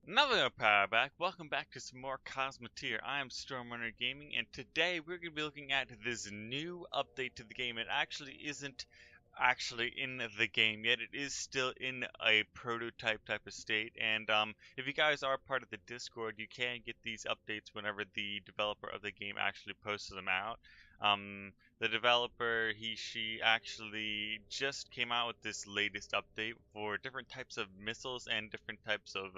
Another power back. Welcome back to some more Cosmoteer. I am StormRunner Gaming, and today we're going to be looking at this new update to the game. It actually isn't actually in the game yet. It is still in a prototype type of state. And if you guys are part of the Discord, you can get these updates whenever the developer of the game actually posts them out. The developer, she actually just came out with this latest update for different types of missiles and different types of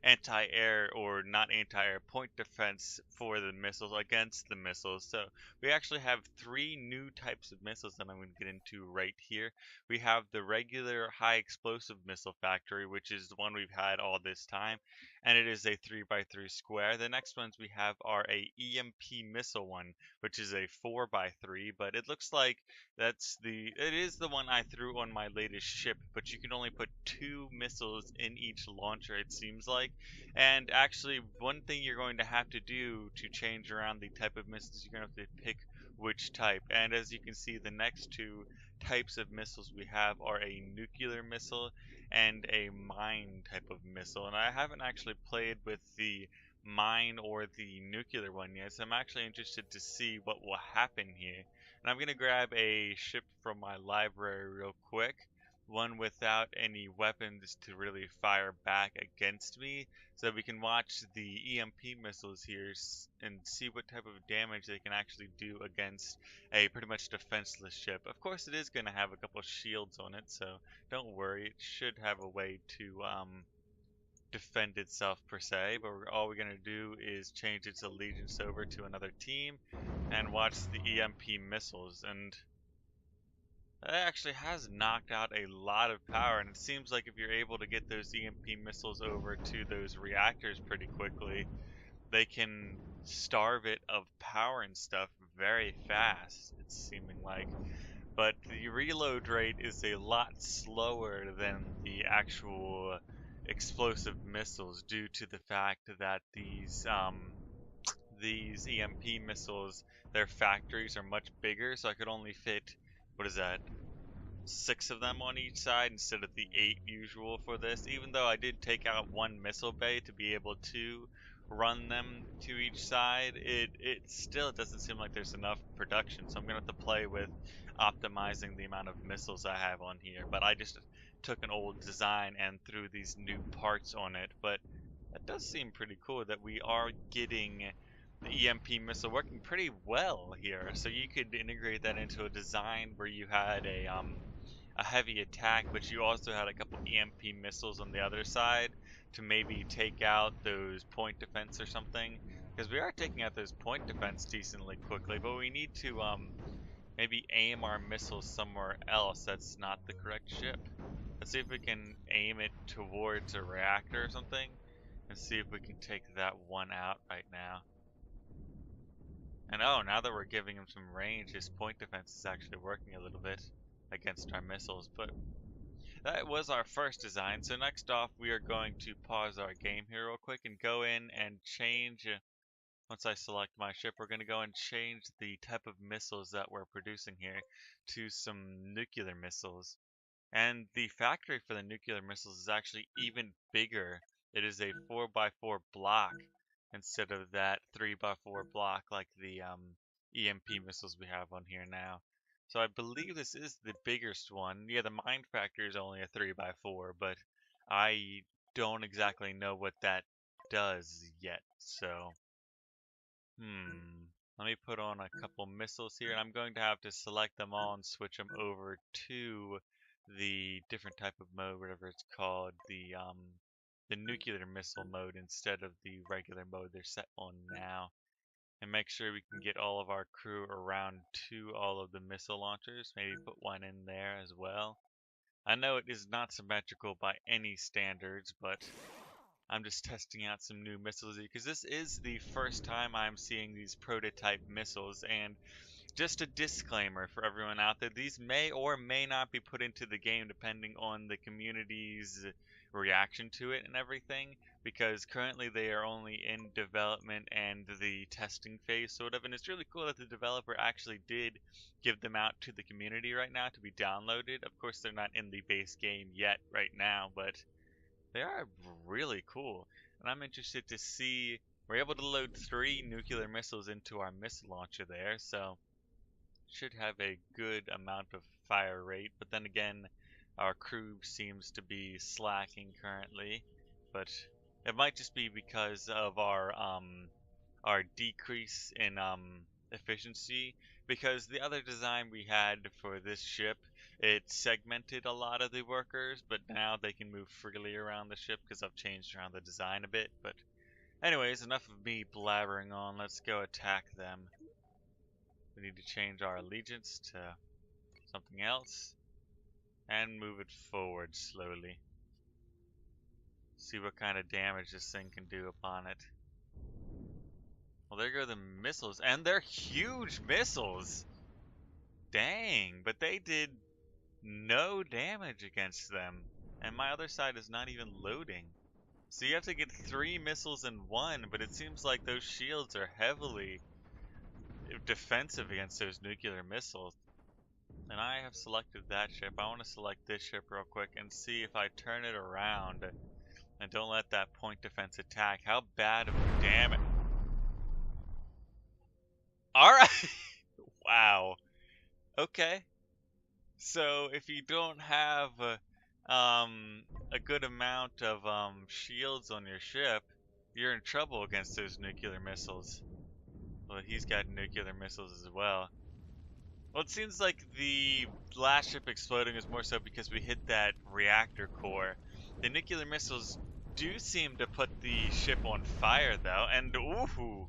anti-air or not anti-air point defense for the missiles against the missiles. So we actually have three new types of missiles that I'm going to get into right here. We have the regular high explosive missile factory, which is the one we've had all this time, and it is a 3x3 square. The next ones we have are a EMP missile one, which is a 4x3, but it looks like it is the one I threw on my latest ship, but you can only put two missiles in each launcher, it seems like. And actually, one thing you're going to have to do to change around the type of missiles, you're going to have to pick which type. And as you can see, the next two types of missiles we have are a nuclear missile and a mine type of missile. And I haven't actually played with the mine or the nuclear one yet, so I'm actually interested to see what will happen here. And I'm going to grab a ship from my library real quick, one without any weapons to really fire back against me, so that we can watch the EMP missiles here and see what type of damage they can actually do against a pretty much defenseless ship. Of course, it is going to have a couple shields on it, so don't worry, it should have a way to defend itself per se, but all we're going to do is change its allegiance over to another team and watch the EMP missiles. And that actually has knocked out a lot of power, and it seems like if you're able to get those EMP missiles over to those reactors pretty quickly, they can starve it of power and stuff very fast, it's seeming like. But the reload rate is a lot slower than the actual explosive missiles due to the fact that these EMP missiles, their factories are much bigger, so I could only fit, what is that, 6 of them on each side instead of the 8 usual for this. Even though I did take out one missile bay to be able to run them to each side, it still doesn't seem like there's enough production. So I'm gonna have to play with optimizing the amount of missiles I have on here. But I just took an old design and threw these new parts on it. But that does seem pretty cool that we are getting the EMP missile working pretty well here. So you could integrate that into a design where you had a heavy attack, but you also had a couple EMP missiles on the other side to maybe take out those point defense or something. Because we are taking out those point defense decently quickly, but we need to maybe aim our missiles somewhere else that's not the correct ship. Let's see if we can aim it towards a reactor or something, and see if we can take that one out right now. And oh, now that we're giving him some range, his point defense is actually working a little bit against our missiles. But that was our first design. So next off, we are going to pause our game here real quick and go in and change. Once I select my ship, we're going to go and change the type of missiles that we're producing here to some nuclear missiles. And the factory for the nuclear missiles is actually even bigger. It is a 4x4 block instead of that 3x4 block like the EMP missiles we have on here now. So I believe this is the biggest one. Yeah, the mine factory is only a 3x4, but I don't exactly know what that does yet. So, let me put on a couple missiles here, and I'm going to have to select them all and switch them over to the different type of mode, whatever it's called, the nuclear missile mode instead of the regular mode they're set on now. And make sure we can get all of our crew around to all of the missile launchers. Maybe put one in there as well. I know it is not symmetrical by any standards, but I'm just testing out some new missiles because this is the first time I'm seeing these prototype missiles. And just a disclaimer for everyone out there, these may or may not be put into the game depending on the community's reaction to it and everything, because currently they are only in development and the testing phase sort of, and it's really cool that the developer actually did give them out to the community right now to be downloaded. Of course they're not in the base game yet right now, but they are really cool. And I'm interested to see, we're able to load 3 nuclear missiles into our missile launcher there, so should have a good amount of fire rate. But then again, our crew seems to be slacking currently, but it might just be because of our decrease in efficiency, because the other design we had for this ship, it segmented a lot of the workers, but now they can move freely around the ship because I've changed around the design a bit. But anyways, enough of me blabbering on. Let's go attack them. We need to change our allegiance to something else and move it forward slowly. See what kind of damage this thing can do upon it. Well, there go the missiles, and they're huge missiles! Dang, but they did no damage against them. And my other side is not even loading. So you have to get 3 missiles in one, but it seems like those shields are heavily defensive against those nuclear missiles. And I have selected that ship. I want to select this ship real quick and see if I turn it around and don't let that point defense attack, how bad of a damage. Alright! Wow. Okay. So if you don't have a good amount of shields on your ship, you're in trouble against those nuclear missiles. Well, he's got nuclear missiles as well. Well, it seems like the last ship exploding is more so because we hit that reactor core. The nuclear missiles do seem to put the ship on fire, though, and ooh,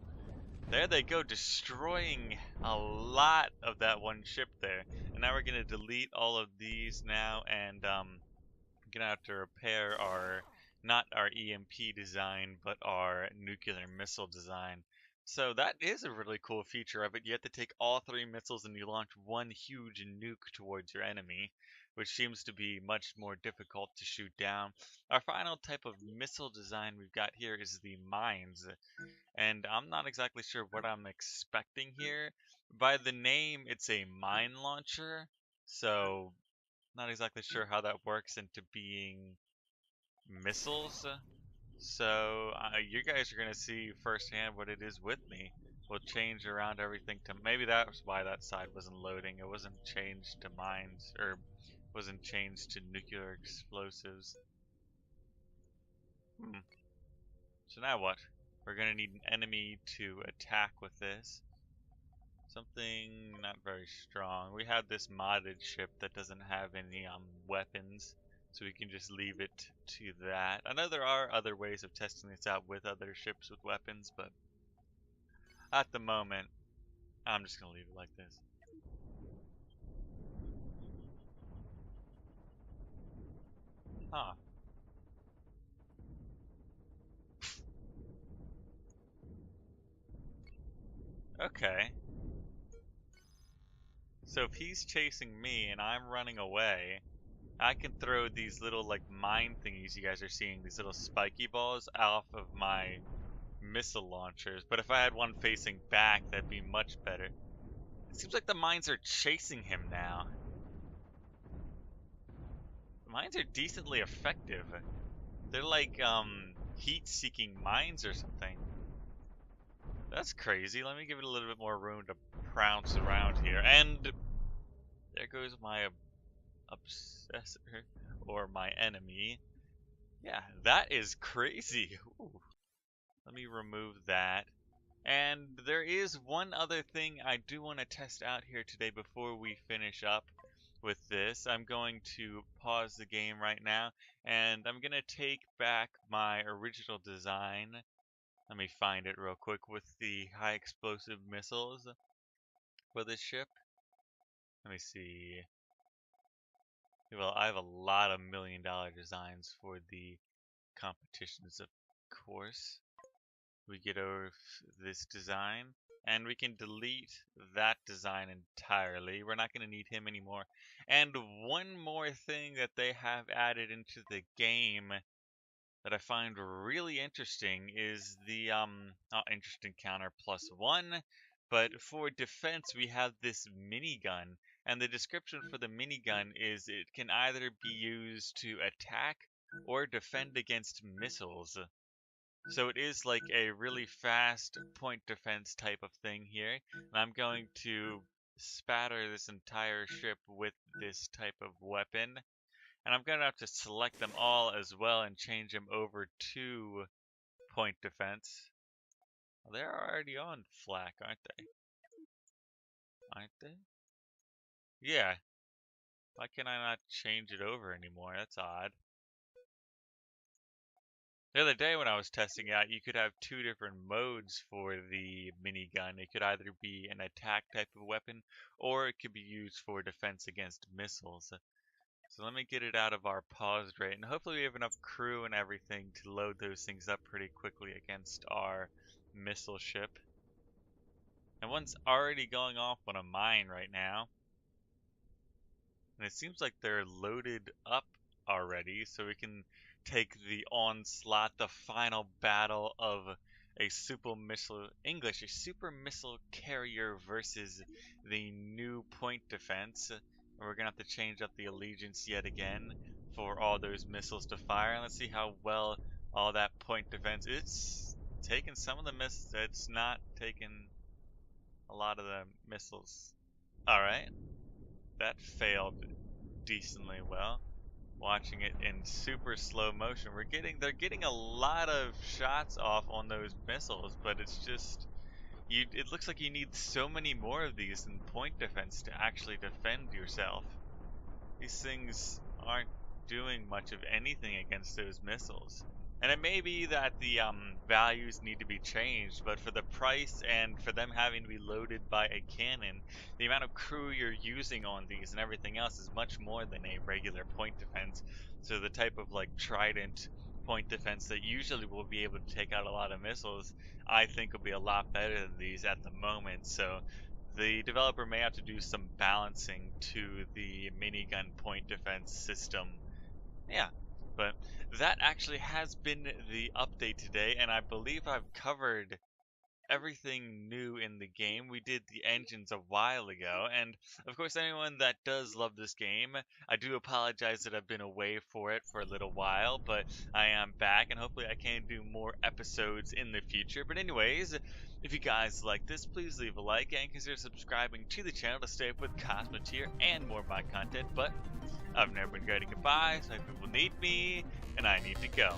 there they go, destroying a lot of that one ship there. And now we're gonna delete all of these now, and gonna have to repair our, not our EMP design, but our nuclear missile design. So that is a really cool feature of it. You have to take all 3 missiles and you launch one huge nuke towards your enemy, which seems to be much more difficult to shoot down. Our final type of missile design we've got here is the mines. And I'm not exactly sure what I'm expecting here. By the name, it's a mine launcher, so not exactly sure how that works into being missiles. So you guys are gonna see firsthand what it is with me. We'll change around everything to, maybe that's why that side wasn't loading. It wasn't changed to mines, or wasn't changed to nuclear explosives. So now what? We're gonna need an enemy to attack with this. Something not very strong. We have this modded ship that doesn't have any weapons, so we can just leave it to that. I know there are other ways of testing this out with other ships with weapons, but at the moment, I'm just gonna leave it like this. Huh. Okay. So if he's chasing me and I'm running away, I can throw these little like mine thingies you guys are seeing, these little spiky balls off of my missile launchers. But if I had one facing back, that'd be much better. It seems like the mines are chasing him now. The mines are decently effective. They're like heat-seeking mines or something. That's crazy. Let me give it a little bit more room to prounce around here. And there goes my obsessor, or my enemy. Yeah, that is crazy. Ooh. Let me remove that. And there is one other thing I do want to test out here today before we finish up with this. I'm going to pause the game right now, and I'm going to take back my original design. Let me find it real quick with the high explosive missiles for this ship. Let me see. Well, I have a lot of $1 million designs for the competitions, of course. We get over this design, and we can delete that design entirely. We're not going to need him anymore. And one more thing that they have added into the game that I find really interesting is the interesting counter +1, but for defense we have this minigun, and the description for the minigun is it can either be used to attack or defend against missiles. So it is like a really fast point defense type of thing here. And I'm going to spatter this entire ship with this type of weapon. And I'm going to have to select them all as well and change them over to point defense. Well, they're already on flak, aren't they? Aren't they? Yeah. Why can I not change it over anymore? That's odd. The other day when I was testing out, you could have two different modes for the minigun. It could either be an attack type of weapon, or it could be used for defense against missiles. So let me get it out of our paused rate, and hopefully we have enough crew and everything to load those things up pretty quickly against our missile ship. And one's already going off on a mine right now. And it seems like they're loaded up already, so we can take the onslaught, the final battle of a super missile carrier versus the new point defense. And we're gonna have to change up the allegiance yet again for all those missiles to fire. And let's see how well all that point defense. It's taking some of the missiles. It's not taking a lot of the missiles. All right. That failed decently well. Watching it in super slow motion, they're getting a lot of shots off on those missiles, but it's just it looks like you need so many more of these in point defense to actually defend yourself. These things aren't doing much of anything against those missiles. And it may be that the values need to be changed, but for the price and for them having to be loaded by a cannon, the amount of crew you're using on these and everything else is much more than a regular point defense. So the type of like Trident point defense that usually will be able to take out a lot of missiles, I think will be a lot better than these at the moment. So the developer may have to do some balancing to the minigun point defense system. Yeah, but that actually has been the update today, and I believe I've covered everything new in the game. We did the engines a while ago, and of course anyone that does love this game, I do apologize that I've been away for it for a little while, but I am back, and hopefully I can do more episodes in the future. But anyways, if you guys like this, please leave a like and consider subscribing to the channel to stay up with Cosmoteer and more of my content. But I've never been ready. Goodbye. Some people need me, and I need to go.